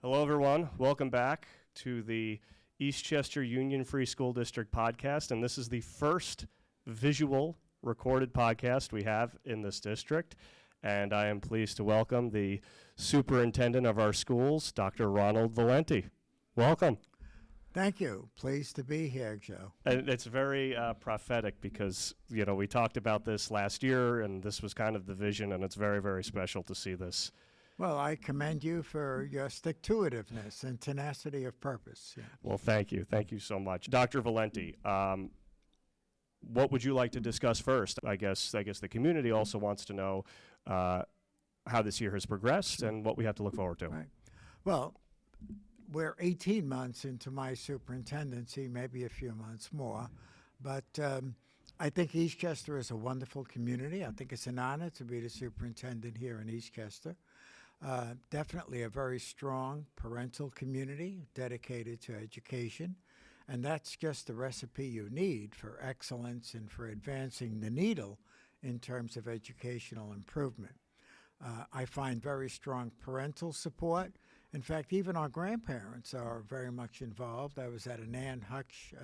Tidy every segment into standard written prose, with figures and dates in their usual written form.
Hello, everyone. Welcome back to the Eastchester Union Free School District podcast, and this is the first visual recorded podcast we have in this district, and I am pleased to welcome the superintendent of our schools, Dr. Ronald Valenti. Welcome. Thank you. Pleased to be here, Joe. And it's very prophetic because, we talked about this last year, and this was kind of the vision, and it's very, very special to see this. Well, I commend you for your stick-to-itiveness and tenacity of purpose. Yeah. Well, thank you. Thank you so much. Dr. Valenti, what would you like to discuss first? I guess the community also wants to know how this year has progressed and what we have to look forward to. Right. Well, we're 18 months into my superintendency, maybe a few months more, but I think Eastchester is a wonderful community. I think it's an honor to be the superintendent here in Eastchester. Definitely a very strong parental community dedicated to education, and that's just the recipe you need for excellence and for advancing the needle in terms of educational improvement. I find very strong parental support. In fact, even our grandparents are very much involved. I was at an Ann Hutch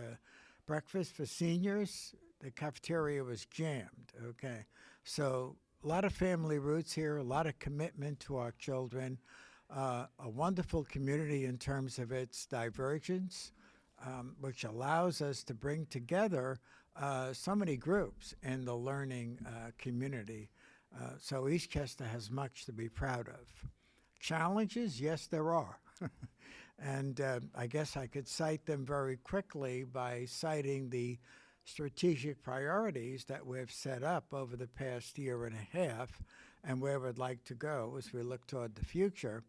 breakfast for seniors. The cafeteria was jammed, okay? So a lot of family roots here, a lot of commitment to our children, a wonderful community in terms of its divergence, which allows us to bring together so many groups in the learning community. So Eastchester has much to be proud of. Challenges, yes, there are. And I guess I could cite them very quickly by citing the strategic priorities that we've set up over the past year and a half and where we'd like to go as we look toward the future.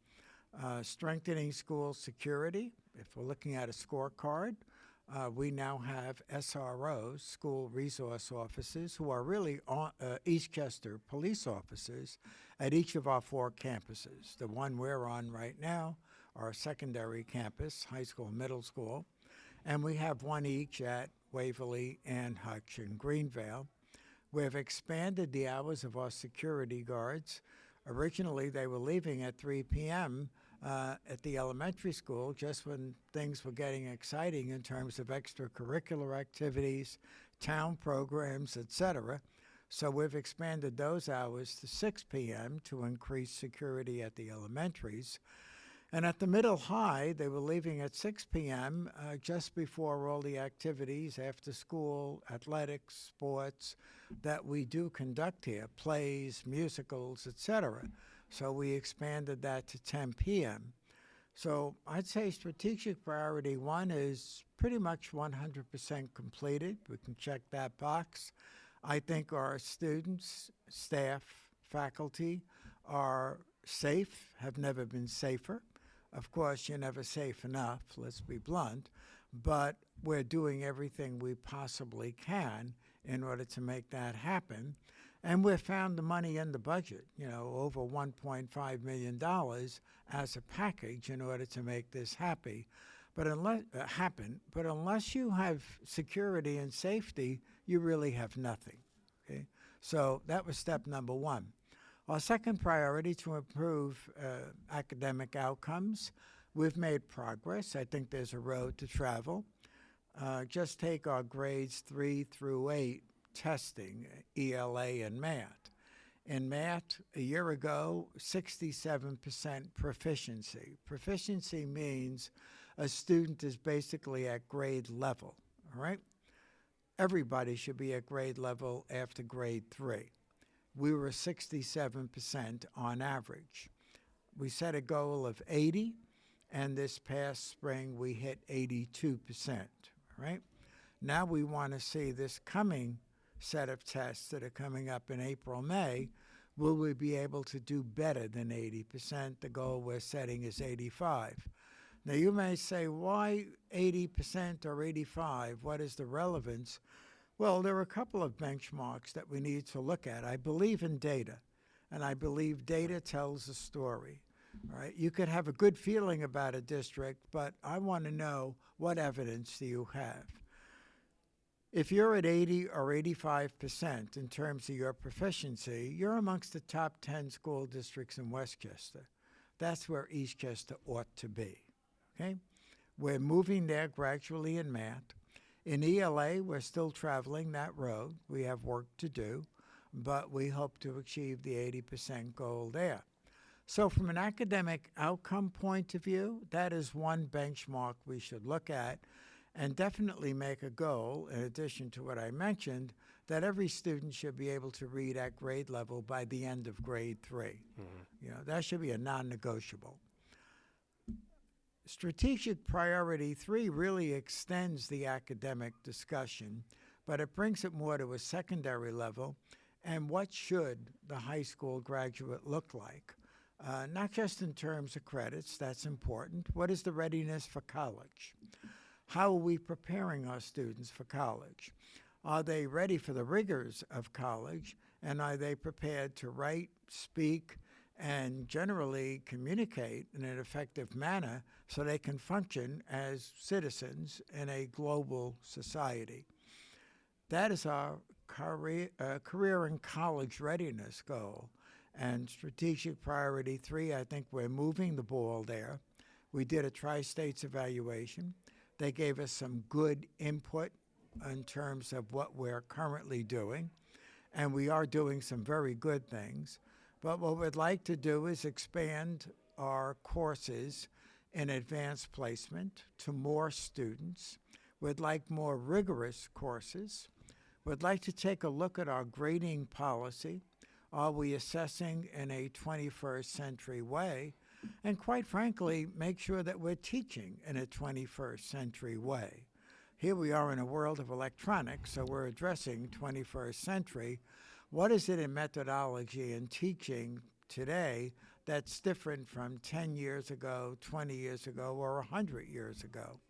Strengthening school security. If we're looking at a scorecard, we now have SROs, school resource officers, who are really Eastchester police officers at each of our 4 campuses. The one we're on right now, our secondary campus, high school, middle school, and we have one each at Waverly, Ann Hutch, and Greenvale. We've expanded the hours of our security guards. Originally, they were leaving at 3 p.m. At the elementary school, just when things were getting exciting in terms of extracurricular activities, town programs, etc. So we've expanded those hours to 6 p.m. to increase security at the elementaries. And at the middle high, they were leaving at 6 p.m. Just before all the activities, after school, athletics, sports, that we do conduct here, plays, musicals, etc. So we expanded that to 10 p.m. So I'd say strategic priority 1 is pretty much 100% completed. We can check that box. I think our students, staff, faculty are safe, have never been safer. Of course, you're never safe enough, let's be blunt, but we're doing everything we possibly can in order to make that happen. And we've found the money in the budget, over $1.5 million as a package in order to make this happen. But unless you have security and safety, you really have nothing. Okay? So that was step number 1. Our second priority, to improve academic outcomes. We've made progress. I think there's a road to travel. Just take our grades 3 through 8 testing, ELA and math. In math, a year ago, 67% proficiency. Proficiency means a student is basically at grade level, all right? Everybody should be at grade level after grade 3. We were 67% on average. We set a goal of 80, and this past spring we hit 82%, right? Now we want to see this coming set of tests that are coming up in April, May, will we be able to do better than 80%? The goal we're setting is 85. Now you may say, why 80% or 85? What is the relevance? Well, there are a couple of benchmarks that we need to look at. I believe in data, and I believe data tells a story. All right? You could have a good feeling about a district, but I want to know, what evidence do you have? If you're at 80 or 85% in terms of your proficiency, you're amongst the top 10 school districts in Westchester. That's where Eastchester ought to be. Okay? We're moving there gradually in math. In ELA, we're still traveling that road. We have work to do, but we hope to achieve the 80% goal there. So from an academic outcome point of view, that is one benchmark we should look at and definitely make a goal, in addition to what I mentioned, that every student should be able to read at grade level by the end of grade 3. That should be a non-negotiable. Strategic priority 3 really extends the academic discussion, but it brings it more to a secondary level. And what should the high school graduate look like? Not just in terms of credits, that's important. What is the readiness for college? How are we preparing our students for college? Are they ready for the rigors of college? And are they prepared to write, speak, and generally communicate in an effective manner so they can function as citizens in a global society? That is our career and college readiness goal. And strategic priority 3, I think we're moving the ball there. We did a tri-states evaluation. They gave us some good input in terms of what we're currently doing. And we are doing some very good things. But what we'd like to do is expand our courses in advanced placement to more students. We'd like more rigorous courses. We'd like to take a look at our grading policy. Are we assessing in a 21st century way? And quite frankly, make sure that we're teaching in a 21st century way. Here we are in a world of electronics, so we're addressing 21st century. What is it in methodology and teaching today that's different from 10 years ago, 20 years ago, or 100 years ago?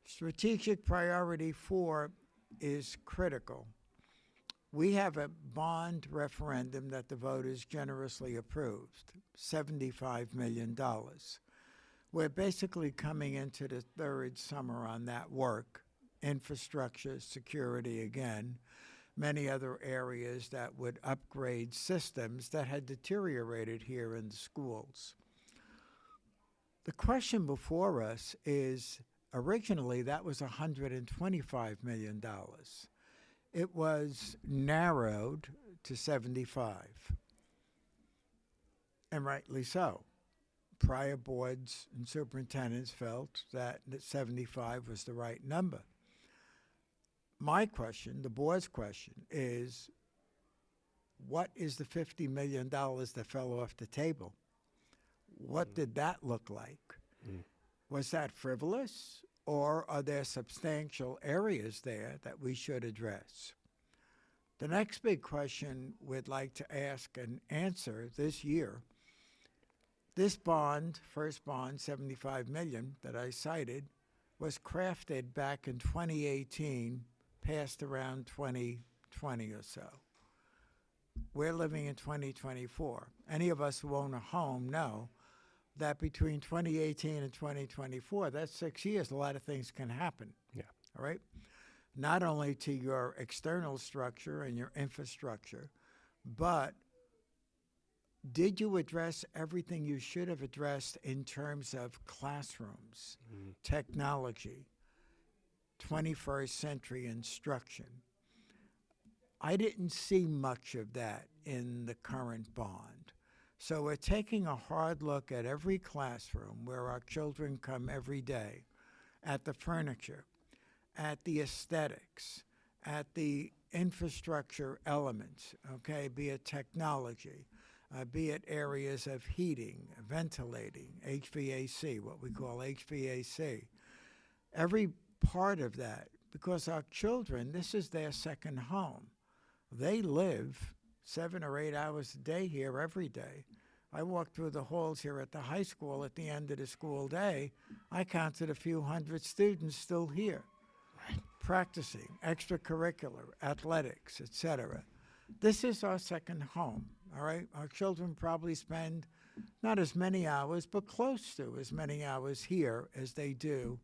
Strategic priority 4 is critical. We have a bond referendum that the voters generously approved, $75 million. We're basically coming into the third summer on that work, infrastructure, security again, many other areas that would upgrade systems that had deteriorated here in the schools. The question before us is, originally that was $125 million. It was narrowed to 75, and rightly so. Prior boards and superintendents felt that 75 was the right number. My question, the board's question, is what is the $50 million that fell off the table? What did that look like? Was that frivolous? Or are there substantial areas there that we should address? The next big question we'd like to ask and answer this year, this bond, first bond, $75 million that I cited, was crafted back in 2018, passed around 2020 or so. We're living in 2024. Any of us who own a home know that between 2018 and 2024, that's 6 years, a lot of things can happen. Yeah. All right? Not only to your external structure and your infrastructure, but did you address everything you should have addressed in terms of classrooms, technology, 21st century instruction? I didn't see much of that in the current bond. So we're taking a hard look at every classroom where our children come every day, at the furniture, at the aesthetics, at the infrastructure elements, okay, be it technology, be it areas of heating, ventilating, HVAC, what we call HVAC. Every part of that, because our children, this is their second home. They live 7 or 8 hours a day here every day. I walked through the halls here at the high school at the end of the school day. I counted a few hundred students still here, practicing, extracurricular, athletics, etc. This is our second home, all right? Our children probably spend not as many hours, but close to as many hours here as they do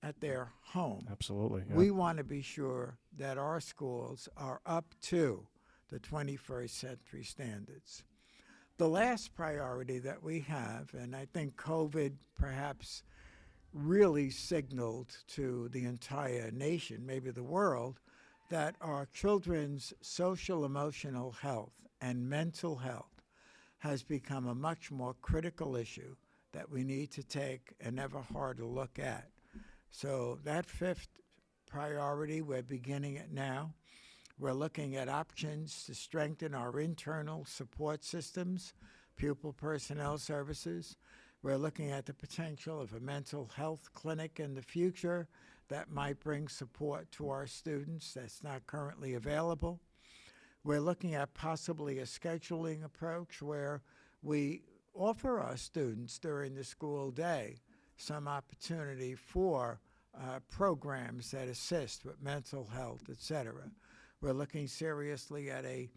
at their home. Absolutely. Yeah. We want to be sure that our schools are up to the 21st century standards. The last priority that we have, and I think COVID perhaps really signaled to the entire nation, maybe the world, that our children's social emotional health and mental health has become a much more critical issue that we need to take an ever harder look at. So that fifth priority, we're beginning it now. We're looking at options to strengthen our internal support systems, pupil personnel services. We're looking at the potential of a mental health clinic in the future that might bring support to our students that's not currently available. We're looking at possibly a scheduling approach where we offer our students during the school day some opportunity for programs that assist with mental health, et cetera. We're looking seriously at a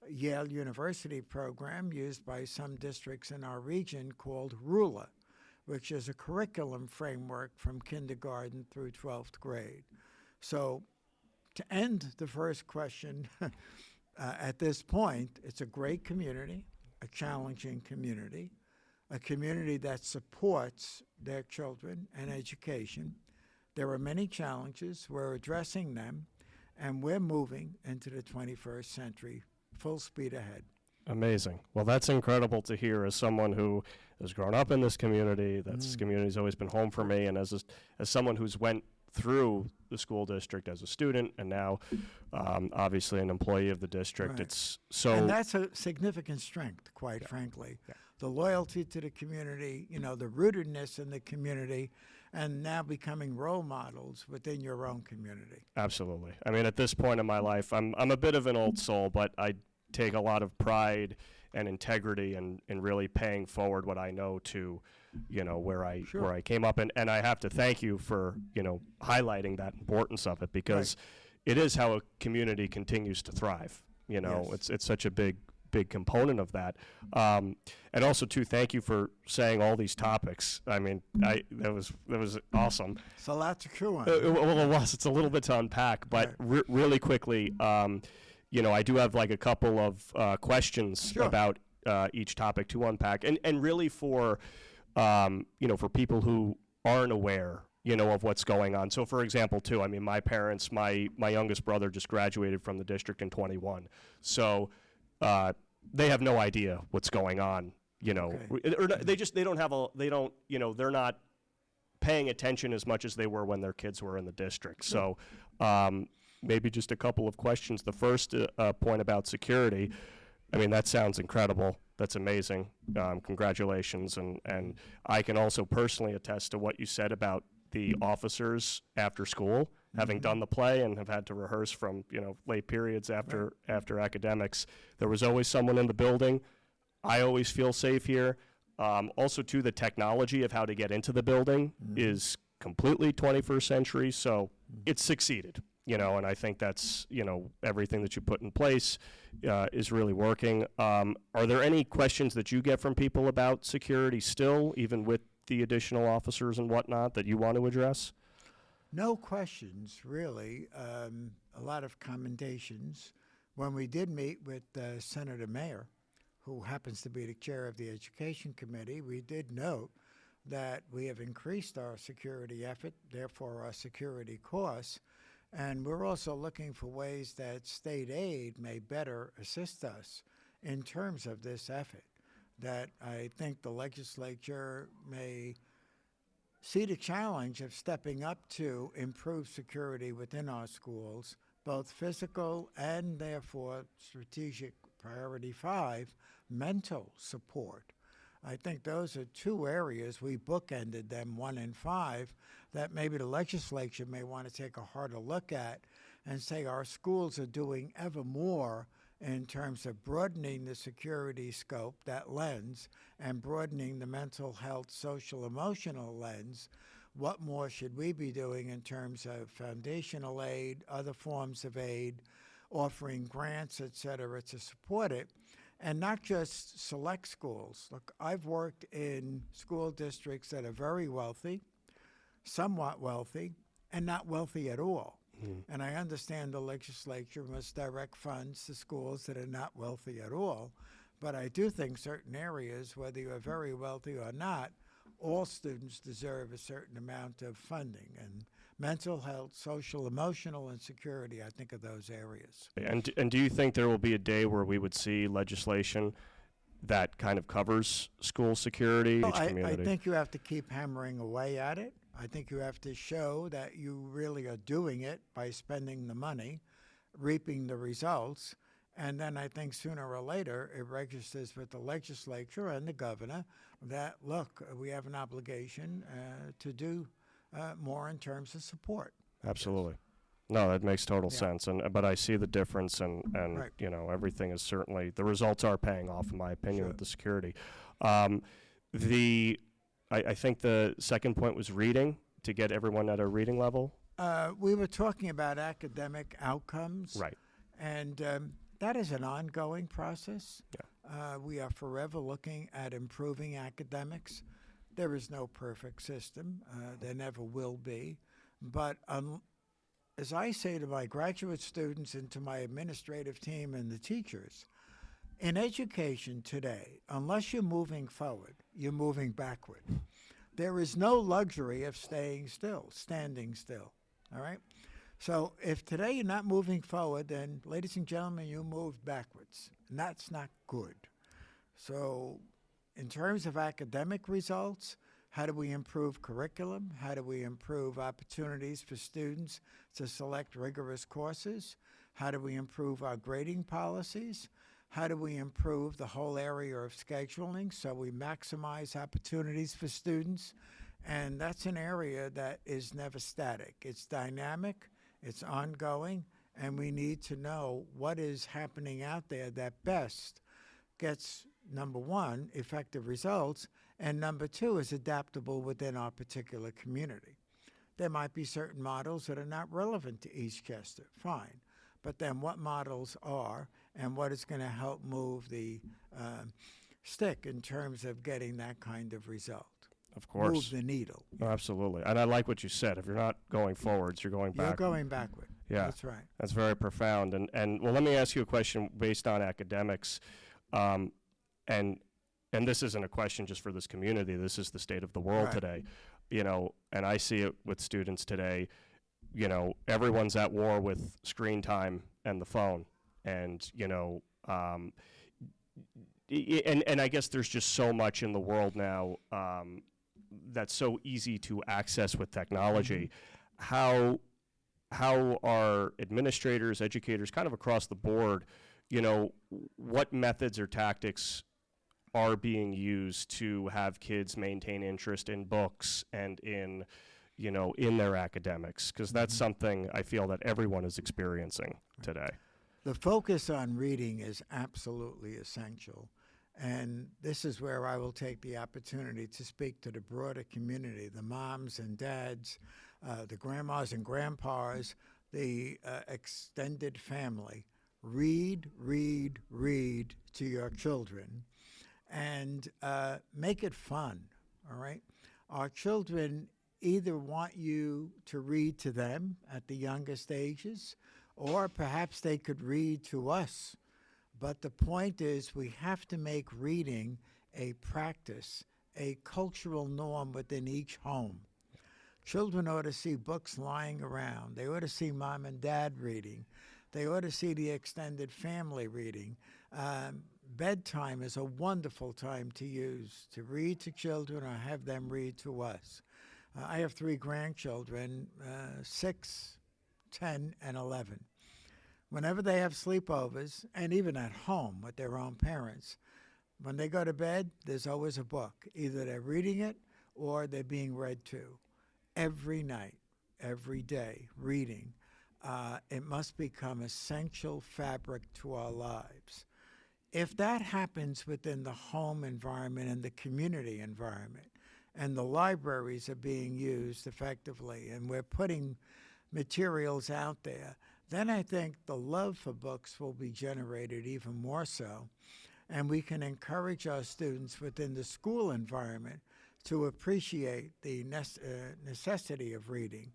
Yale University program used by some districts in our region called RULA, which is a curriculum framework from kindergarten through 12th grade. So to end the first question, at this point, it's a great community, a challenging community, a community that supports their children and education. There are many challenges. We're addressing them, and we're moving into the 21st century, full speed ahead. Amazing. Well, that's incredible to hear as someone who has grown up in this community. This community's always been home for me, and as someone who's went through the school district as a student and now obviously an employee of the district. Right. It's so... And that's a significant strength, quite frankly. Yeah. The loyalty to the community, you know, the rootedness in the community, and now becoming role models within your own community. Absolutely. I mean, at this point in my life, I'm a bit of an old soul, but I take a lot of pride and integrity in really paying forward what I know to, you know, where I came up. And I have to thank you for, you know, highlighting that importance of it, because it is how a community continues to thrive. You know, it's such a big component of that. And also too, thank you for saying all these topics. I mean, that was awesome. It's a lot to chew on. Well, it was. It's a little bit to unpack, but really quickly, you know, I do have like a couple of questions about each topic to unpack, and really for, you know, for people who aren't aware, you know, of what's going on. So, for example, too, I mean, my parents, my youngest brother just graduated from the district in 21, so they have no idea what's going on. You know, or they don't, you know, they're not paying attention as much as they were when their kids were in the district. So. Maybe just a couple of questions. The first point about security, I mean, that sounds incredible. That's amazing. Congratulations. And I can also personally attest to what you said about the officers after school, having done the play and have had to rehearse from, you know, late periods after academics. There was always someone in the building. I always feel safe here. Also, too, the technology of how to get into the building is completely 21st century, so it's succeeded. You know, and I think that's, you know, everything that you put in place is really working. Are there any questions that you get from people about security still, even with the additional officers and whatnot, that you want to address? No questions, really. A lot of commendations. When we did meet with Senator Mayer, who happens to be the chair of the Education Committee, we did note that we have increased our security effort, therefore our security costs. And we're also looking for ways that state aid may better assist us in terms of this effort, that I think the legislature may see the challenge of stepping up to improve security within our schools, both physical and therefore strategic priority 5, mental support. I think those are two areas, we bookended them, 1 and 5, that maybe the legislature may want to take a harder look at and say our schools are doing ever more in terms of broadening the security scope, that lens, and broadening the mental health, social, emotional lens. What more should we be doing in terms of foundational aid, other forms of aid, offering grants, et cetera, to support it? And not just select schools. Look, I've worked in school districts that are very wealthy, somewhat wealthy, and not wealthy at all. And I understand the legislature must direct funds to schools that are not wealthy at all. But I do think certain areas, whether you are very wealthy or not, all students deserve a certain amount of funding. And mental health, social, emotional, and security, I think, are those areas. And do you think there will be a day where we would see legislation that kind of covers school security, Well, each community? I think you have to keep hammering away at it. I think you have to show that you really are doing it by spending the money, reaping the results, and then I think sooner or later it registers with the legislature and the governor that, look, we have an obligation to do more in terms of support. Absolutely. No, that makes total Yeah. sense. But I see the difference, and Right. you know, everything is certainly, the results are paying off, in my opinion, Sure. with the security. I think the second point was reading, to get everyone at a reading level. We were talking about academic outcomes. Right. And that is an ongoing process. Yeah. We are forever looking at improving academics. There is no perfect system. There never will be. But as I say to my graduate students and to my administrative team and the teachers, in education today, unless you're moving forward, you're moving backward. There is no luxury of staying still, standing still. All right? So if today you're not moving forward, then, ladies and gentlemen, you moved backwards. And that's not good. So in terms of academic results, how do we improve curriculum? How do we improve opportunities for students to select rigorous courses? How do we improve our grading policies? How do we improve the whole area of scheduling so we maximize opportunities for students? And that's an area that is never static. It's dynamic, it's ongoing, and we need to know what is happening out there that best gets, number one, effective results, and number two, is adaptable within our particular community. There might be certain models that are not relevant to Eastchester, fine. But then what models are, and what is going to help move the stick in terms of getting that kind of result? Of course. Move the needle. Oh, absolutely. And I like what you said. If you're not going forwards, you're going You're back. going backward. Yeah. That's right. That's very profound. And well, let me ask you a question based on academics. And this isn't a question just for this community. This is the state of the world Right. today. You know, and I see it with students today. You know, everyone's at war with screen time and the phone. And, you know, and I guess there's just so much in the world now that's so easy to access with technology. How are administrators, educators, kind of across the board, you know, what methods or tactics are being used to have kids maintain interest in books and in, you know, in their academics? Because that's something I feel that everyone is experiencing today. The focus on reading is absolutely essential. And this is where I will take the opportunity to speak to the broader community, the moms and dads, the grandmas and grandpas, the extended family. Read, read, read to your children, and make it fun, all right? Our children either want you to read to them at the youngest ages, or perhaps they could read to us. But the point is, we have to make reading a practice, a cultural norm within each home. Children ought to see books lying around. They ought to see mom and dad reading. They ought to see the extended family reading. Bedtime is a wonderful time to use to read to children or have them read to us. I have 3 grandchildren, 6, 10, and 11. Whenever they have sleepovers, and even at home with their own parents, when they go to bed, there's always a book. Either they're reading it or they're being read to. Every night, every day, reading. It must become essential fabric to our lives. If that happens within the home environment and the community environment, and the libraries are being used effectively, and we're putting materials out there, then I think the love for books will be generated even more so, and we can encourage our students within the school environment to appreciate the necessity of reading,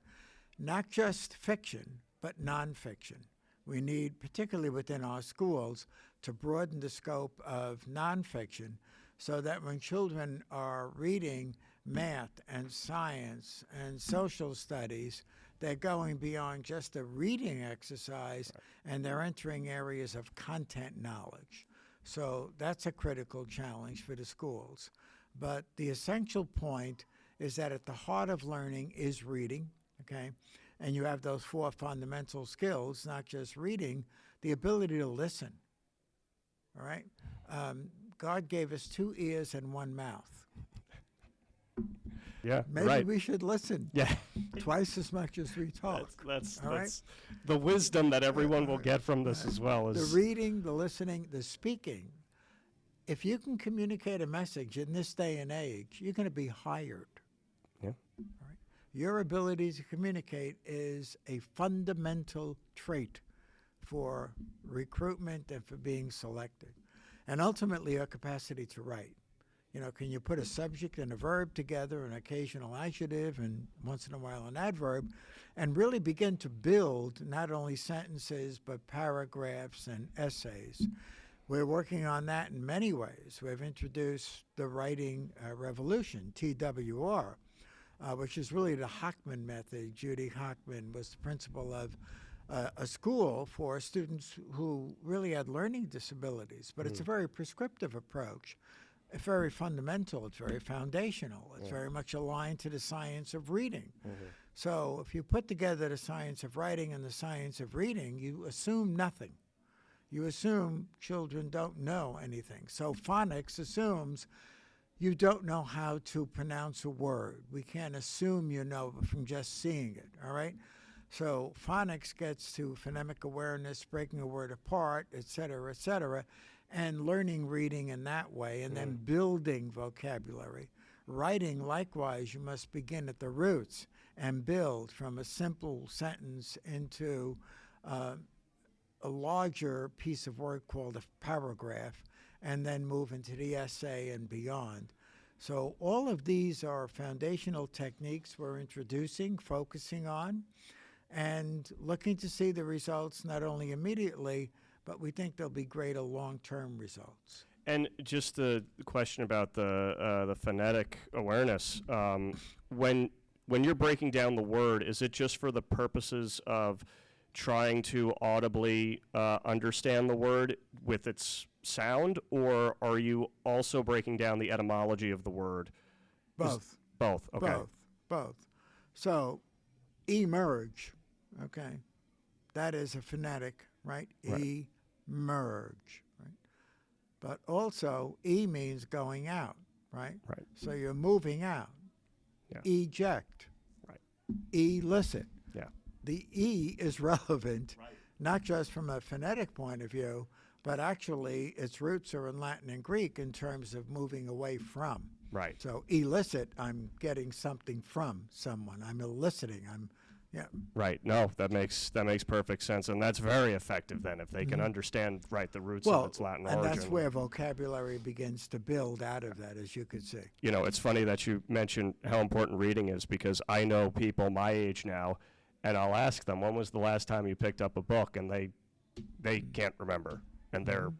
not just fiction, but nonfiction. We need, particularly within our schools, to broaden the scope of nonfiction so that when children are reading math and science and social studies, they're going beyond just a reading exercise and they're entering areas of content knowledge. So that's a critical challenge for the schools. But the essential point is that at the heart of learning is reading, okay? And you have those 4 fundamental skills, not just reading, the ability to listen, all right? God gave us 2 ears and 1 mouth. Yeah, Maybe right. we should listen Yeah. twice as much as we talk. That's All right? the wisdom that everyone will get from this as well. The Is reading, the listening, the speaking. If you can communicate a message in this day and age, you're going to be hired. Yeah. All right? Your ability to communicate is a fundamental trait for recruitment and for being selected. And ultimately, your capacity to write. You know, can you put a subject and a verb together, an occasional adjective, and once in a while an adverb, and really begin to build not only sentences, but paragraphs and essays. We're working on that in many ways. We've introduced the writing revolution, TWR, which is really the Hockman method. Judy Hockman was the principal of a school for students who really had learning disabilities, but it's a very prescriptive approach. It's very fundamental. It's very foundational. It's very much aligned to the science of reading. So if you put together the science of writing and the science of reading, you assume nothing. You assume children don't know anything. So phonics assumes you don't know how to pronounce a word. We can't assume you know from just seeing it, all right? So phonics gets to phonemic awareness, breaking a word apart, et cetera, and learning reading in that way, and then building vocabulary. Writing, likewise, you must begin at the roots and build from a simple sentence into a larger piece of work called a paragraph, and then move into the essay and beyond. So all of these are foundational techniques we're introducing, focusing on, and looking to see the results not only immediately, but we think there'll be greater long-term results. And just the question about the phonetic awareness, when you're breaking down the word, is it just for the purposes of trying to audibly understand the word with its sound, or are you also breaking down the etymology of the word? Both. Both, okay. Both. So, emerge, okay, that is a phonetic, right? Right. Emerge, right? But also, means going out, right? Right. So you're moving out. Yeah. Eject. Right. Elicit. Yeah. The E is relevant, not just from a phonetic point of view, but actually its roots are in Latin and Greek in terms of moving away from. Right. So elicit, I'm getting something from someone. I'm eliciting. Right. No, that makes perfect sense, and that's very effective then if they can understand the roots of its Latin and origin. that's where vocabulary begins to build out of that, as you could see. You know, it's funny that you mentioned how important reading is, because I know people my age now, and I'll ask them, when was the last time you picked up a book, and they can't remember, and they're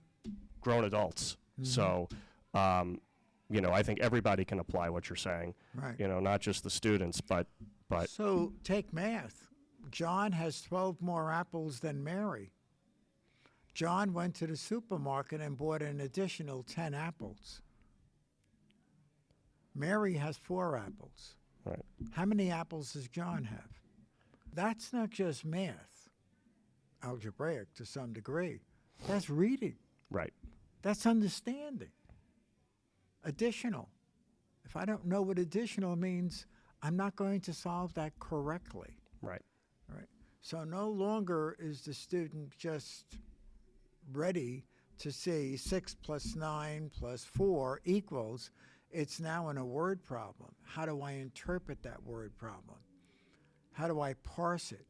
grown adults. So, you know, I think everybody can apply what you're saying. Right. You know, not just the students, but So take math. John has 12 more apples than Mary. John went to the supermarket and bought an additional 10 apples. Mary has 4 apples. right. How many apples does John have? That's not just math, algebraic to some degree. That's reading. Right. That's understanding. Additional. If I don't know what additional means, I'm not going to solve that correctly. Right. All right. So no longer is the student just ready to see 6 plus 9 plus 4 equals. It's now in a word problem. How do I interpret that word problem? How do I parse it?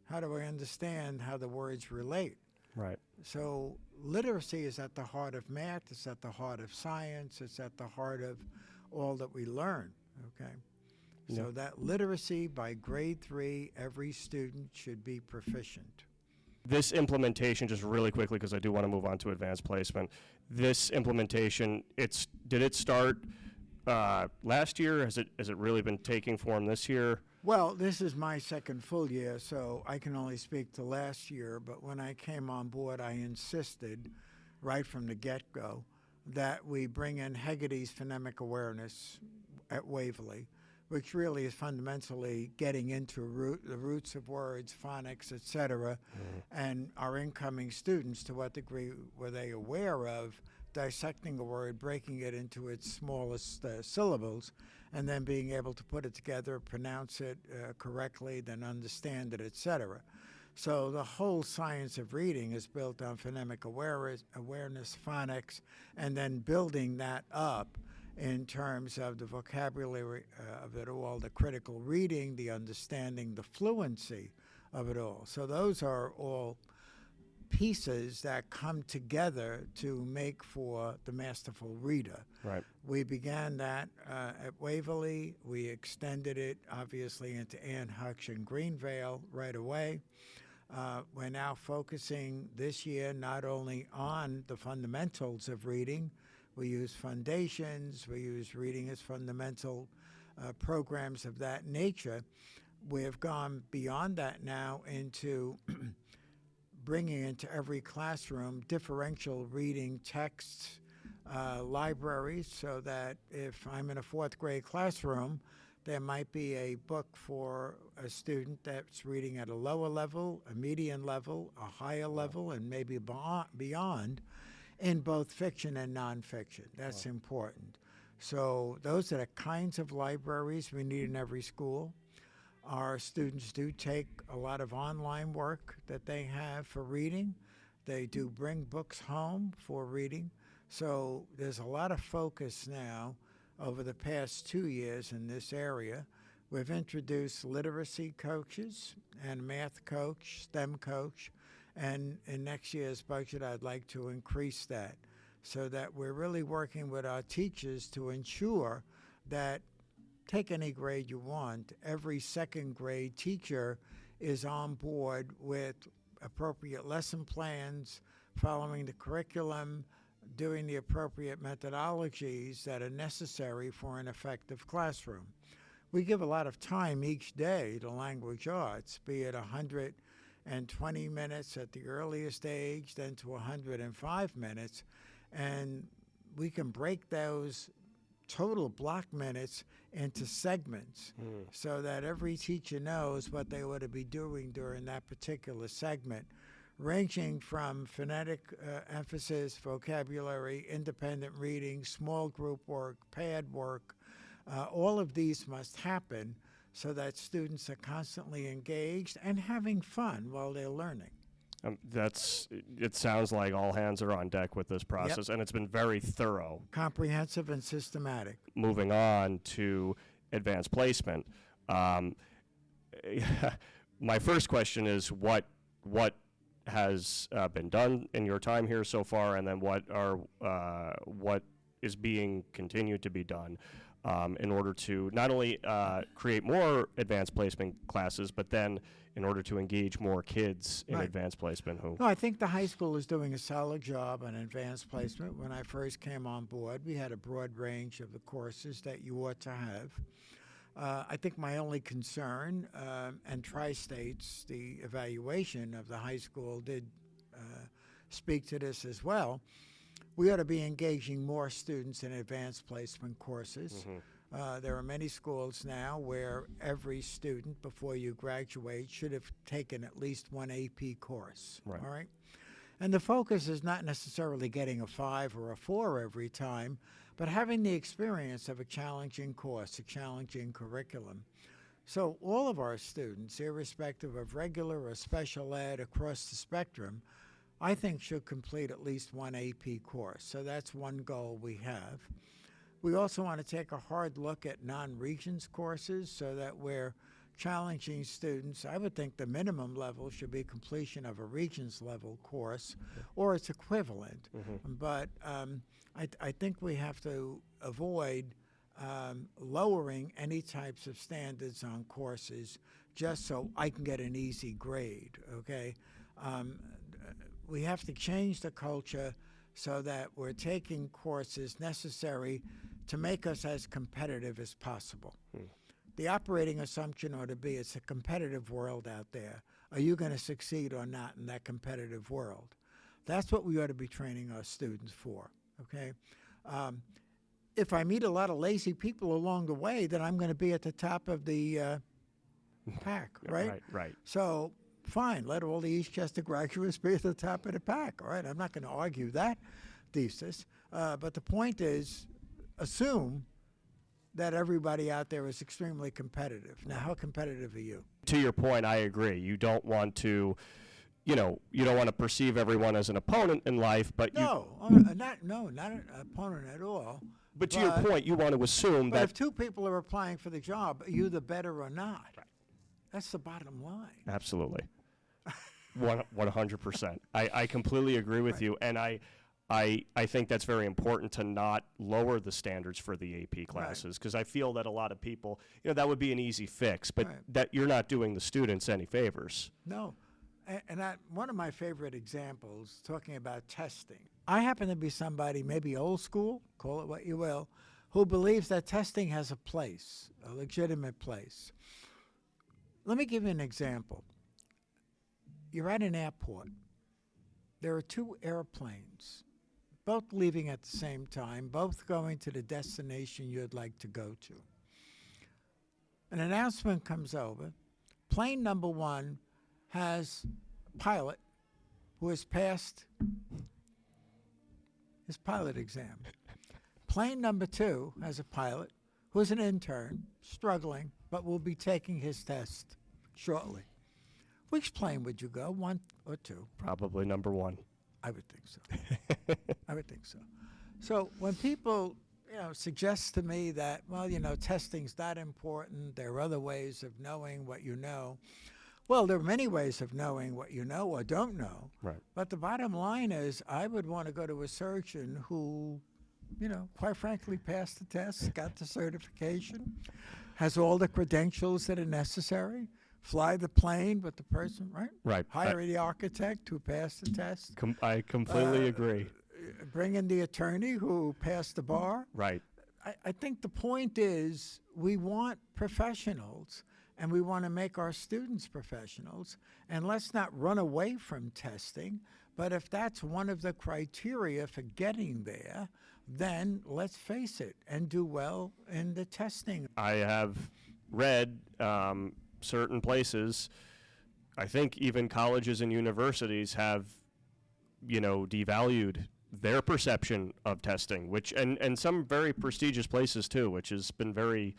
How do I understand how the words relate? Right. So literacy is at the heart of math. It's at the heart of science. It's at the heart of all that we learn, okay? Yeah. So that literacy by grade 3, every student should be proficient. This implementation, just really quickly, because I do want to move on to advanced placement. This implementation, did it start last year? Has it really been taking form this year? Well, this is my second full year, so I can only speak to last year. But when I came on board, I insisted right from the get-go that we bring in Hegarty's phonemic awareness at Waverly, which really is fundamentally getting into the roots of words, phonics, etc. And our incoming students, to what degree were they aware of dissecting a word, breaking it into its smallest syllables, and then being able to put it together, pronounce it correctly, then understand it, etc. So the whole science of reading is built on phonemic awareness, phonics, and then building that up in terms of the vocabulary of it all, the critical reading, the understanding, the fluency of it all. So those are all pieces that come together to make for the masterful reader. Right. We began that at Waverly. We extended it, obviously, into Ann Hutch and Greenvale right away. We're now focusing this year not only on the fundamentals of reading. We use foundations. We use reading as fundamental programs of that nature. We have gone beyond that now into bringing into every classroom differential reading texts, libraries, so that if I'm in a fourth grade classroom, there might be a book for a student that's reading at a lower level, a median level, a higher level, and maybe beyond in both fiction and nonfiction. That's important. So those are the kinds of libraries we need in every school. Our students do take a lot of online work that they have for reading. They do bring books home for reading. So there's a lot of focus now over the past 2 years in this area. We've introduced literacy coaches and math coach, STEM coach, and in next year's budget, I'd like to increase that so that we're really working with our teachers to ensure that, take any grade you want, every second grade teacher is on board with appropriate lesson plans, following the curriculum, doing the appropriate methodologies that are necessary for an effective classroom. We give a lot of time each day to language arts, be it 120 minutes at the earliest age, then to 105 minutes, and we can break those total block minutes into segments so that every teacher knows what they ought to be doing during that particular segment, ranging from phonetic emphasis, vocabulary, independent reading, small group work, paired work. All of these must happen so that students are constantly engaged and having fun while they're learning. It sounds like all hands are on deck with this process, and it's been very thorough. Comprehensive and systematic. Moving on to advanced placement, my first question is what has been done in your time here so far, and then what is being continued to be done in order to not only create more advanced placement classes, but then in order to engage more kids in advanced placement. No, I think the high school is doing a solid job on advanced placement. When I first came on board, we had a broad range of the courses that you ought to have. I think my only concern, and Tri-States, the evaluation of the high school did speak to this as well, we ought to be engaging more students in advanced placement courses. There are many schools now where every student, before you graduate, should have taken at least one AP course. Right. All right? And the focus is not necessarily getting a 5 or a 4 every time, but having the experience of a challenging course, a challenging curriculum. So all of our students, irrespective of regular or special ed across the spectrum, I think should complete at least one AP course. So that's one goal we have. We also want to take a hard look at non-Regents courses so that we're challenging students. I would think the minimum level should be completion of a Regents level course or its equivalent. But I think we have to avoid lowering any types of standards on courses just so I can get an easy grade, okay? Um, we have to change the culture so that we're taking courses necessary to make us as competitive as possible. The operating assumption ought to be it's a competitive world out there. Are you going to succeed or not in that competitive world? That's what we ought to be training our students for, okay? If I meet a lot of lazy people along the way, then I'm going to be at the top of the pack, right? Right. So fine, let all the Eastchester graduates be at the top of the pack, all right? I'm not going to argue that thesis. But the point is, assume that everybody out there is extremely competitive. Now, how competitive are you? To your point, I agree. You don't want to, you don't want to perceive everyone as an opponent in life, but not an opponent at all. But to your point, you want to assume But that if two people are applying for the job, are you the better or not? Right. That's the bottom line. Absolutely. 100%. I completely agree with you, and I think that's very important to not lower the standards for the AP classes, because I feel that a lot of people, that would be an easy fix, but that you're not doing the students any favors. No. And one of my favorite examples, talking about testing, I happen to be somebody, maybe old school, call it what you will, who believes that testing has a place, a legitimate place. Let me give you an example. You're at an airport. There are two airplanes, both leaving at the same time, both going to the destination you'd like to go to. An announcement comes over. Plane number one has a pilot who has passed his pilot exam. Plane number two has a pilot who is an intern, struggling, but will be taking his test shortly. Which plane would you go, one or two? Probably number one. I would think so. I would think so. So when people, suggest to me that, well, testing's not important, there are other ways of knowing what you know. Well, there are many ways of knowing what you know or don't know. Right. But the bottom line is, I would want to go to a surgeon who, quite frankly, passed the test, got the certification, has all the credentials that are necessary, fly the plane with the person, right? Right. Hire the architect who passed the test. I completely agree. Bring in the attorney who passed the bar. Right. I think the point is we want professionals and we want to make our students professionals. And let's not run away from testing. But if that's one of the criteria for getting there, then let's face it and do well in the testing. I have read certain places, I think even colleges and universities have, devalued their perception of testing, which and some very prestigious places too, which has been very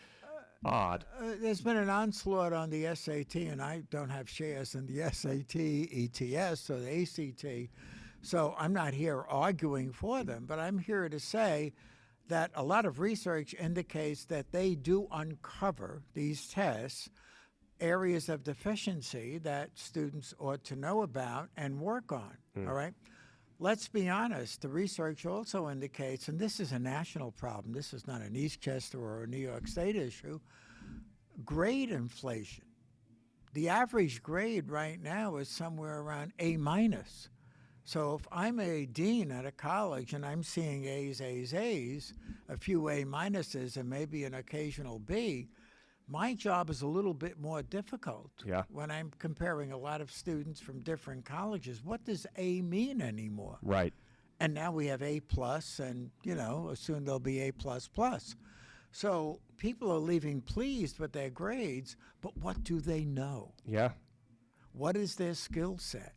odd. There's been an onslaught on the SAT, and I don't have shares in the SAT, ETS, or the ACT, so I'm not here arguing for them, but I'm here to say that a lot of research indicates that they do uncover, these tests, areas of deficiency that students ought to know about and work on, all right? Let's be honest, the research also indicates, and this is a national problem, this is not an Eastchester or a New York State issue, grade inflation. The average grade right now is somewhere around A-. So if I'm a dean at a college and I'm seeing A's, a few A-, and maybe an occasional B, my job is a little bit more difficult when I'm comparing a lot of students from different colleges. What does A mean anymore? Right. And now we have A+, and, soon there'll be A++. So people are leaving pleased with their grades, but what do they know? Yeah. What is their skill set?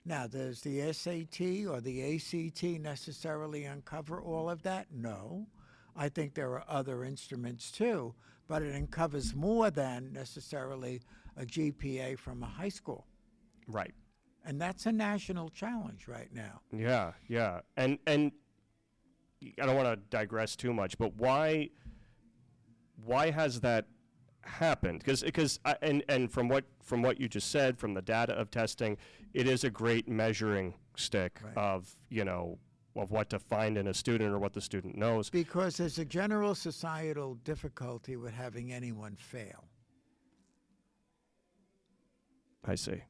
Now, does the SAT or the ACT necessarily uncover all of that? No. I think there are other instruments too, but it uncovers more than necessarily a GPA from a high school. Right. And that's a national challenge right now. Yeah. And I don't want to digress too much, but why has that happened? Because from what you just said, from the data of testing, it is a great measuring stick of what to find in a student or what the student knows. Because there's a general societal difficulty with having anyone fail. I see.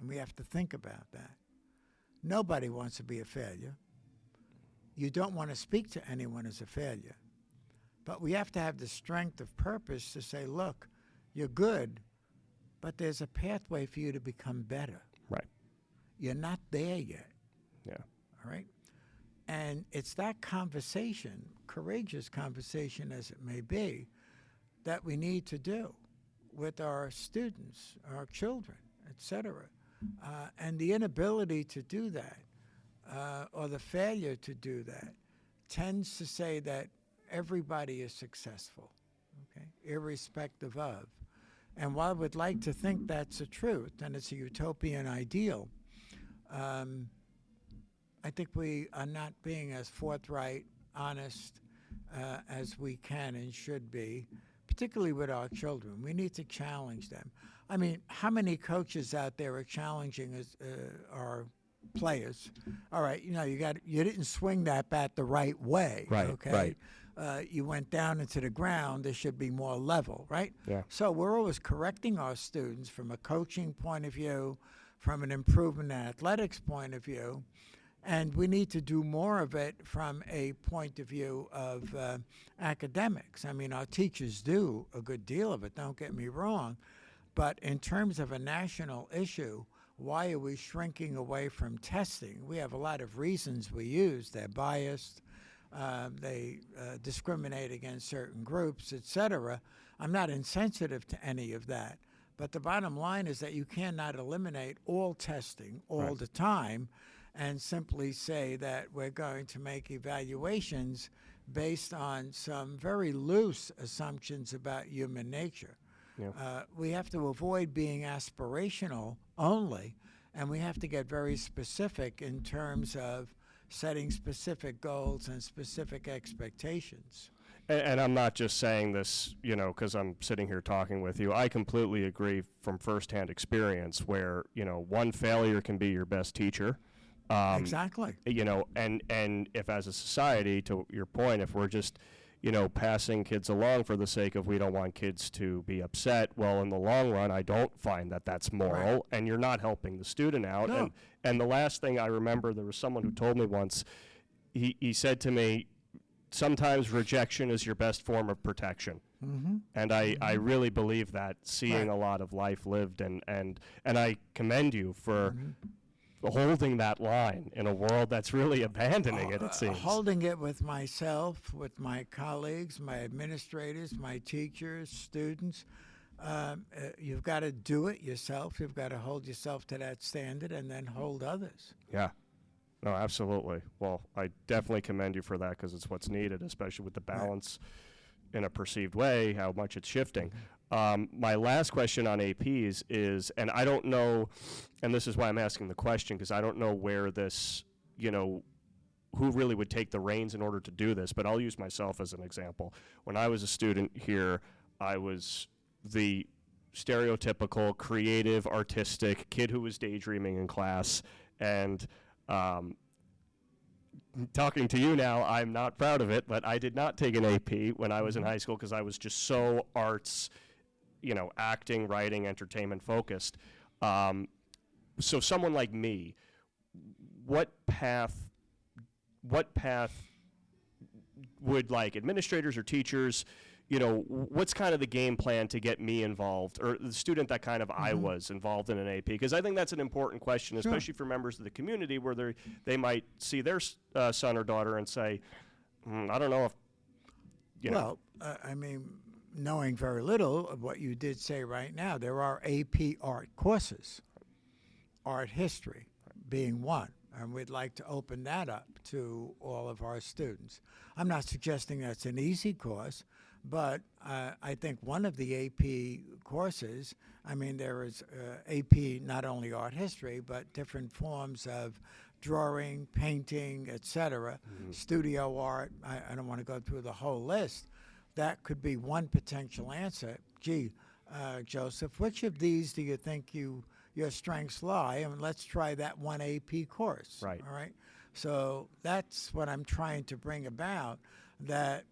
and we have to think about that. Nobody wants to be a failure. You don't want to speak to anyone as a failure. But we have to have the strength of purpose to say, look, you're good, but there's a pathway for you to become better. Right. You're not there yet. Yeah. All right? And it's that conversation, courageous conversation as it may be, that we need to do with our students, our children, etc. And the inability to do that, or the failure to do that, tends to say that everybody is successful, okay, irrespective of. And while we'd like to think that's the truth, and it's a utopian ideal, I think we are not being as forthright, honest as we can and should be, particularly with our children. We need to challenge them. I mean, how many coaches out there are challenging our players? All right, you didn't swing that bat the right way. Right, okay? right. You went down into the ground. There should be more level, right? Yeah. So we're always correcting our students from a coaching point of view, from an improvement in athletics point of view, and we need to do more of it from a point of view of academics. I mean, our teachers do a good deal of it, don't get me wrong, but in terms of a national issue, why are we shrinking away from testing? We have a lot of reasons we use. They're biased. They discriminate against certain groups, etc. I'm not insensitive to any of that. But the bottom line is that you cannot eliminate all testing all the time and simply say that we're going to make evaluations based on some very loose assumptions about human nature. Yeah. We have to avoid being aspirational only, and we have to get very specific in terms of setting specific goals and specific expectations. And I'm not just saying this, because I'm sitting here talking with you. I completely agree from firsthand experience where, one failure can be your best teacher. Exactly. And if as a society, to your point, if we're just, passing kids along for the sake of we don't want kids to be upset, well, in the long run, I don't find that that's moral, Right. and you're not helping the student out. No. And the last thing I remember, there was someone who told me once, he said to me, sometimes rejection is your best form of protection. Mm-hmm. And I really believe that, seeing Right. a lot of life lived, and I commend you for holding that line in a world that's really abandoning it seems. Holding it with myself, with my colleagues, my administrators, my teachers, students. You've got to do it yourself. You've got to hold yourself to that standard and then hold others. Yeah. No, absolutely. Well, I definitely commend you for that, because it's what's needed, especially with the balance in a perceived way, how much it's shifting. My last question on APs is, and I don't know, and this is why I'm asking the question, because I don't know where this, who really would take the reins in order to do this, but I'll use myself as an example. When I was a student here, I was the stereotypical creative, artistic kid who was daydreaming in class, and talking to you now, I'm not proud of it, but I did not take an AP when I was in high school because I was just so arts, acting, writing, entertainment focused. So someone like me, what path would, like, administrators or teachers, what's kind of the game plan to get me involved, or the student that kind of I was involved in an AP? Because I think that's an important question, especially for members of the community, where they might see their son or daughter and say, I don't know if, Well, I mean, knowing very little of what you did say right now, there are AP art courses, art history being one. And we'd like to open that up to all of our students. I'm not suggesting that's an easy course, but I think one of the AP courses, I mean, there is AP not only art history, but different forms of drawing, painting, etc., studio art. I don't want to go through the whole list. That could be one potential answer. Gee, Joseph, which of these do you think your strengths lie? And let's try that one AP course. Right. All right. So that's what I'm trying to bring about, that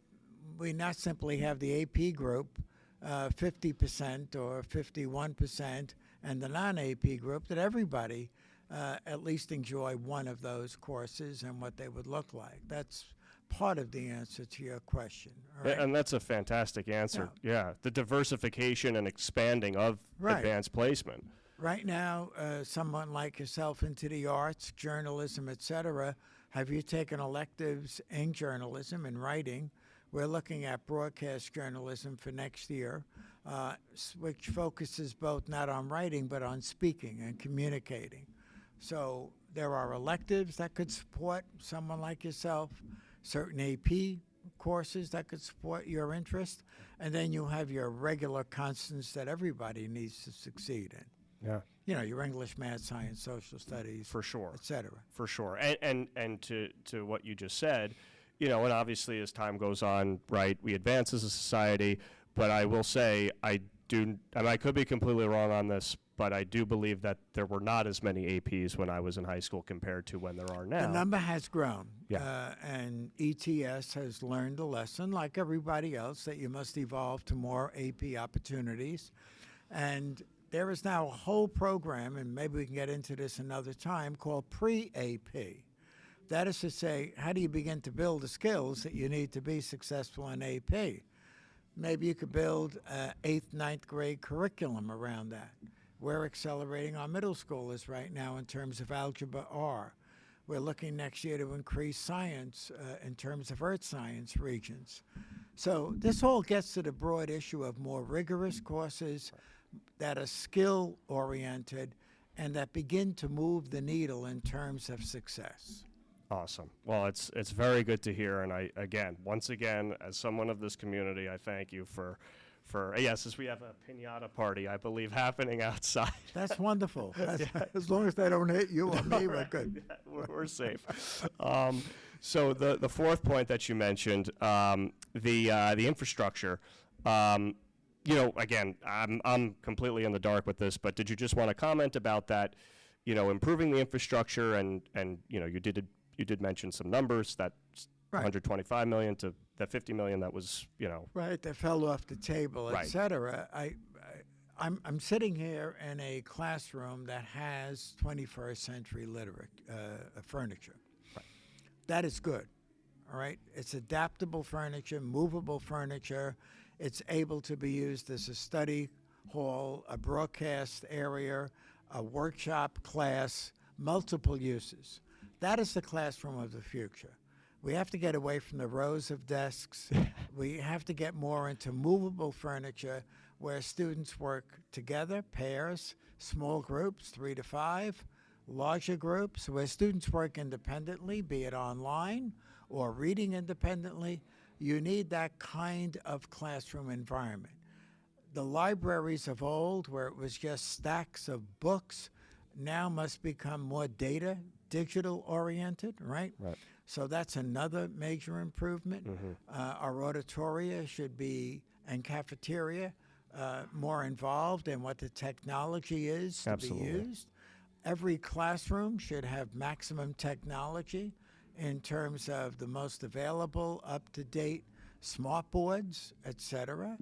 we not simply have the AP group 50% or 51%, and the non-AP group, that everybody at least enjoy one of those courses and what they would look like. That's part of the answer to your question. All right? And that's a fantastic answer. Yeah, the diversification and expanding of Right. advanced placement. Right now, someone like yourself into the arts, journalism, etc., have you taken electives in journalism and writing? We're looking at broadcast journalism for next year, which focuses both not on writing but on speaking and communicating. So there are electives that could support someone like yourself, certain AP courses that could support your interest, and then you have your regular constants that everybody needs to succeed in. Yeah, You know, your English, math, science, social studies, for sure. etc. For sure. And to what you just said, you know, and obviously as time goes on, right, we advance as a society, but I will say and I could be completely wrong on this, but I do believe that there were not as many APs when I was in high school compared to when there are now. The number has grown, Yeah. and ETS has learned a lesson, like everybody else, that you must evolve to more AP opportunities. And there is now a whole program, and maybe we can get into this another time, called pre-AP. That is to say, how do you begin to build the skills that you need to be successful in AP? Maybe you could build an 8th, 9th grade curriculum around that. We're accelerating our middle schoolers right now in terms of Algebra R. We're looking next year to increase science in terms of earth science regions. So this all gets to the broad issue of more rigorous courses that are skill-oriented and that begin to move the needle in terms of success. Awesome. Well, it's very good to hear, and once again, as someone of this community, I thank you for yes, as we have a piñata party, I believe, happening outside. That's wonderful. As long as they don't hit you or me, we're good. Yeah, we're safe. So the fourth point that you mentioned, the infrastructure. You know, again, I'm completely in the dark with this, but did you just want to comment about that? You know, improving the infrastructure, and you know, you did mention some numbers, that Right. 125 million to the 50 million that was, you know. Right, that fell off the table, Right. et cetera. I'm sitting here in a classroom that has 21st century furniture. Right. That is good, all right? It's adaptable furniture, movable furniture. It's able to be used as a study hall, a broadcast area, a workshop class, multiple uses. That is the classroom of the future. We have to get away from the rows of desks. We have to get more into movable furniture where students work together, pairs, small groups, 3 to 5, larger groups, where students work independently, be it online or reading independently. You need that kind of classroom environment. The libraries of old, where it was just stacks of books, now must become more digital oriented, right? Right. So that's another major improvement. Our auditoria should be, and cafeteria, more involved in what the technology is to Absolutely. be used. Every classroom should have maximum technology in terms of the most available, up-to-date smart boards, et cetera,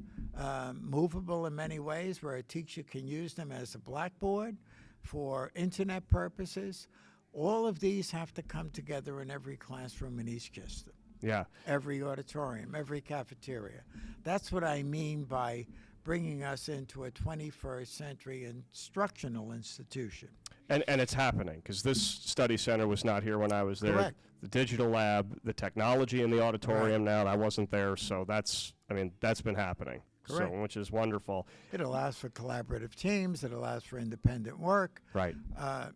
movable in many ways where a teacher can use them as a blackboard for internet purposes. All of these have to come together in every classroom in Eastchester, Yeah. every auditorium, every cafeteria. That's what I mean by bringing us into a 21st century instructional institution. And it's happening, because this study center was not here when I was there. Correct. The digital lab, the technology in the auditorium now, and I wasn't there, so that's been happening. Correct. So, which is wonderful. It allows for collaborative teams. It allows for independent work. Right.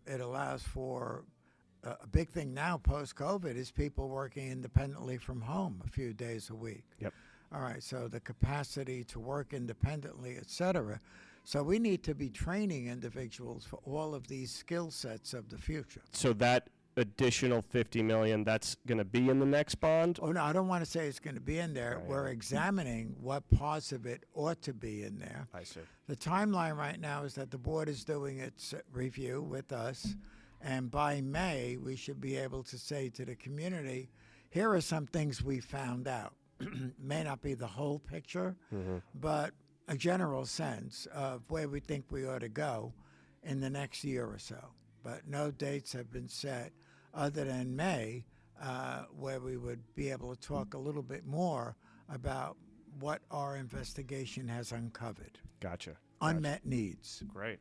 It allows for a big thing now post-COVID is people working independently from home a few days a week. Yep. All right, so the capacity to work independently, et cetera. So we need to be training individuals for all of these skill sets of the future. So that additional 50 million, that's going to be in the next bond? Oh, no, I don't want to say it's going to be in there. Right. We're examining what parts of it ought to be in there. I see. The timeline right now is that the board is doing its review with us, and by May, we should be able to say to the community, here are some things we found out. May not be the whole picture, but a general sense of where we think we ought to go. in the next year or so. But no dates have been set other than May, where we would be able to talk a little bit more about what our investigation has uncovered. Gotcha. Unmet needs. Great.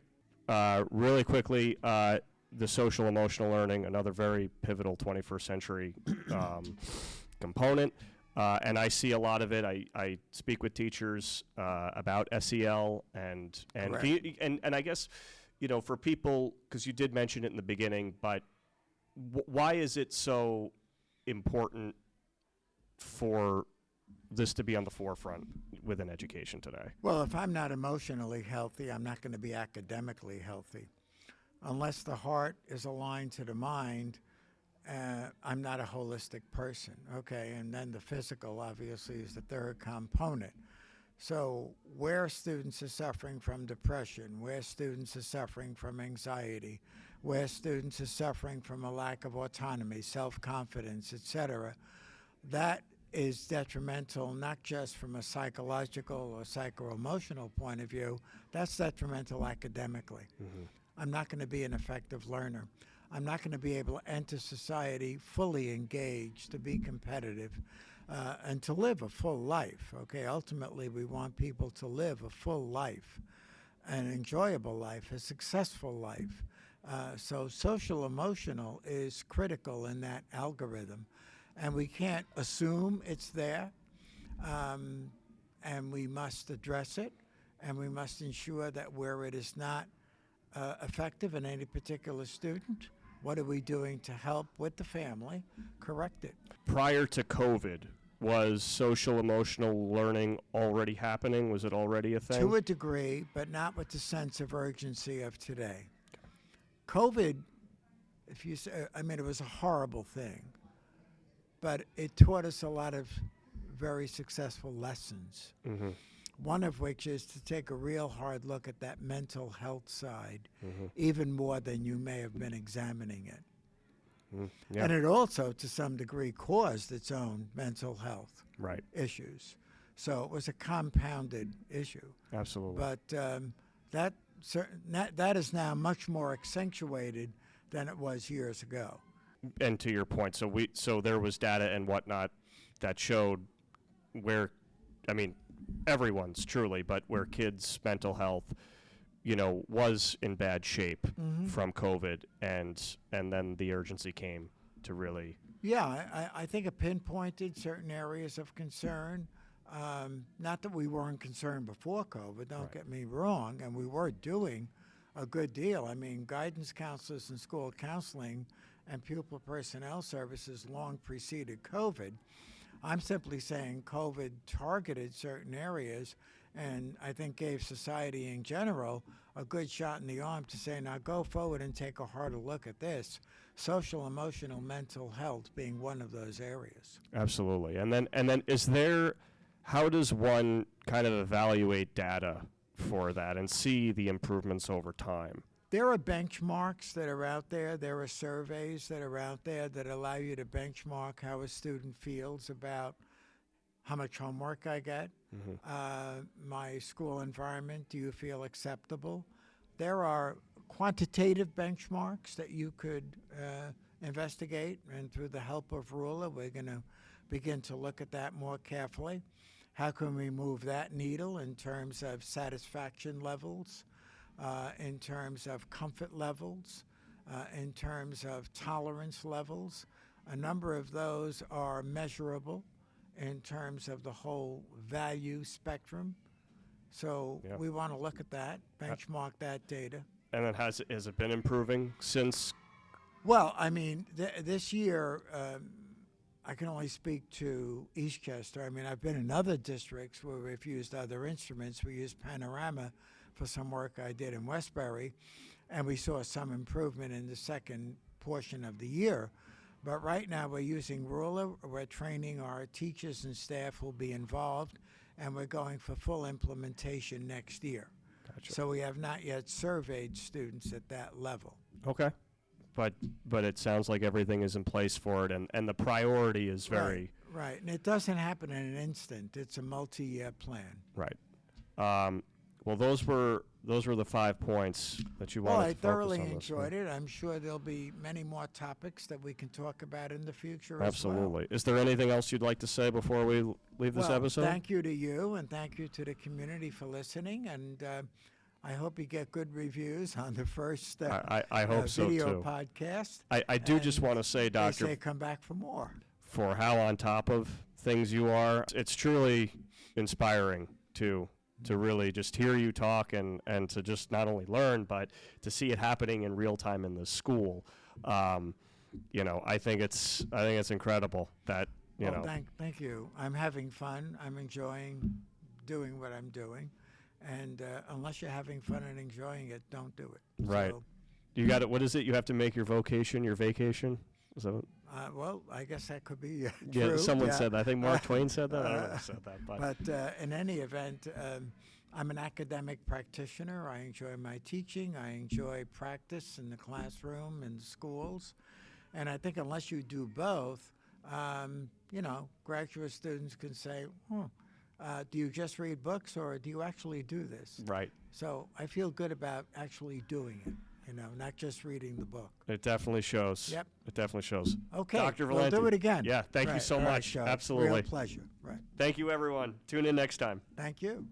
Really quickly, the social emotional learning, another very pivotal 21st century component. And I see a lot of it. I speak with teachers about SEL and I guess, for people, because you did mention it in the beginning, but why is it so important for this to be on the forefront within education today? Well, if I'm not emotionally healthy, I'm not going to be academically healthy. Unless the heart is aligned to the mind, I'm not a holistic person, okay? And then the physical, obviously, is the third component. So where students are suffering from depression, where students are suffering from anxiety, where students are suffering from a lack of autonomy, self-confidence, etc., that is detrimental, not just from a psychological or psycho-emotional point of view, that's detrimental academically. Mm-hmm. I'm not going to be an effective learner. I'm not going to be able to enter society fully engaged, to be competitive, and to live a full life. Okay, ultimately we want people to live a full life, an enjoyable life, a successful life. So social emotional is critical in that algorithm, and we can't assume it's there, and we must address it, and we must ensure that where it is not effective in any particular student, what are we doing to help with the family correct it? Prior to COVID, was social emotional learning already happening? Was it already a thing? To a degree, but not with the sense of urgency of today. COVID, if you say, it was a horrible thing, but it taught us a lot of very successful lessons. Mm-hmm. One of which is to take a real hard look at that mental health side, mm-hmm. even more than you may have been examining it. Yeah. And it also, to some degree, caused its own mental health issues. So it was a compounded issue. Absolutely. But that is now much more accentuated than it was years ago. And to your point, so there was data and whatnot that showed where, everyone's truly, but where kids' mental health, was in bad shape mm-hmm. from COVID, and then the urgency came to really. Yeah, I think it pinpointed certain areas of concern. Not that we weren't concerned before COVID, don't get me wrong, and we were doing a good deal. Guidance counselors and school counseling and pupil personnel services long preceded COVID. I'm simply saying COVID targeted certain areas, and I think gave society in general a good shot in the arm to say, now go forward and take a harder look at this. Social, emotional, mental health being one of those areas. Absolutely. And then how does one kind of evaluate data for that and see the improvements over time? There are benchmarks that are out there. There are surveys that are out there that allow you to benchmark how a student feels about how much homework I get, mm-hmm. My school environment, do you feel acceptable? There are quantitative benchmarks that you could investigate, and through the help of Ruler, we're going to begin to look at that more carefully. How can we move that needle in terms of satisfaction levels, in terms of comfort levels, in terms of tolerance levels? A number of those are measurable in terms of the whole value spectrum. So we want to look at that, benchmark that data. And then has it been improving since? Well, this year, I can only speak to Eastchester. I've been in other districts where we've used other instruments. We used Panorama for some work I did in Westbury, and we saw some improvement in the second portion of the year. But right now we're using Ruler. We're training our teachers and staff who'll be involved, and we're going for full implementation next year. Gotcha. So we have not yet surveyed students at that level. Okay. But it sounds like everything is in place for it, and the priority is very... Right, and it doesn't happen in an instant. It's a multi-year plan. Right. Well, those were those were the 5 points that you Well, wanted I to focus thoroughly on this enjoyed week. it. I'm sure there'll be many more topics that we can talk about in the future as well. Absolutely. Is there anything else you'd like to say before we leave this Well, episode? thank you to you, and thank you to the community for listening. And I hope you get good reviews on the first I hope so, video too. podcast. I do just And want to say, They Doctor, say come back for more. for how on top of things you are. It's truly inspiring to really just hear you talk and to just not only learn, but to see it happening in real time in the school. You know, I think it's incredible that, you Well, know. thank you. I'm having fun. I'm enjoying doing what I'm doing. And unless you're having fun and enjoying it, don't do it. Right. So, You got it. What is it? You have to make your vocation your vacation? Is that what? well, I guess that could be Yeah, true. someone yeah. said that. I think Mark Twain said that. I don't know who said that, but But in any event, I'm an academic practitioner. I enjoy my teaching. I enjoy practice in the classroom and schools. And I think unless you do both, you know, graduate students can say, do you just read books or do you actually do this? right. So I feel good about actually doing it, you know, not just reading the book. It definitely shows. Yep. It definitely shows. Okay, Dr. we'll Valenti. do it again. Yeah, thank you Right, so all right, much. Joe. Absolutely. Real pleasure. Right. Thank you, everyone. Tune in next time. Thank you.